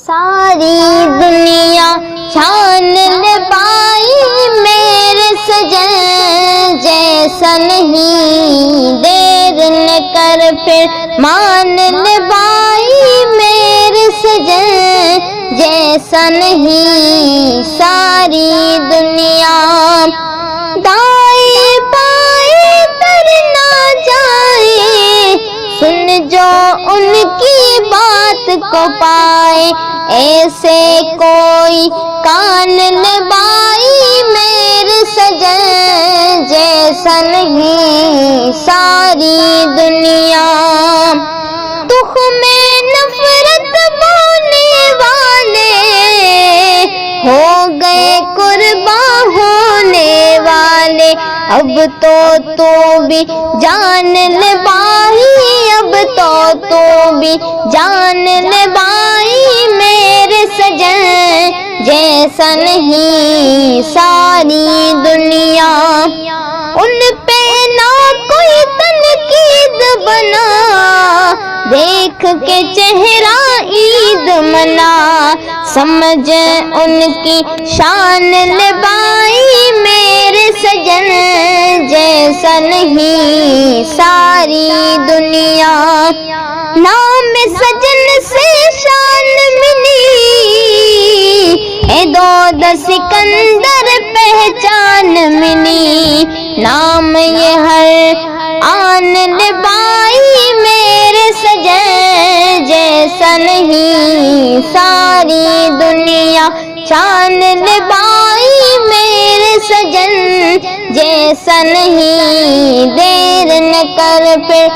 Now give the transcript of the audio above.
ساری دنیا چھان لے پائی میرے سجن جیسا نہیں، دیر نہ کر پھر مان لے بائی میرے سجن جیسا نہیں۔ ساری دنیا دائیں بائیں تر نہ جائے، سن جو ان کی بات کو پائے، ایسے کوئی کان لبائی میرے سجن جیسا نہیں۔ ساری دنیا تخم نفرت بونے والے ہو گئے قربان ہونے والے، اب تو بھی جان لے بائی، اب تو بھی جان لے بائی میرے سجن جیسا نہیں۔ ساری دنیا ان پہ نہ کوئی تنقید بنا، دیکھ کے چہرہ عید منا، سمجھ ان کی شان لبائی میرے سجن جیسا نہیں۔ ساری دنیا نام سجن سے شان ملی، اے دود سکندر پہچان ملی، نام یہ ہر آن لبائی میرے سجن جیسا نہیں۔ ساری دنیا شان لبائی میرے سجن جیسا نہیں، دیر نہ کر پھر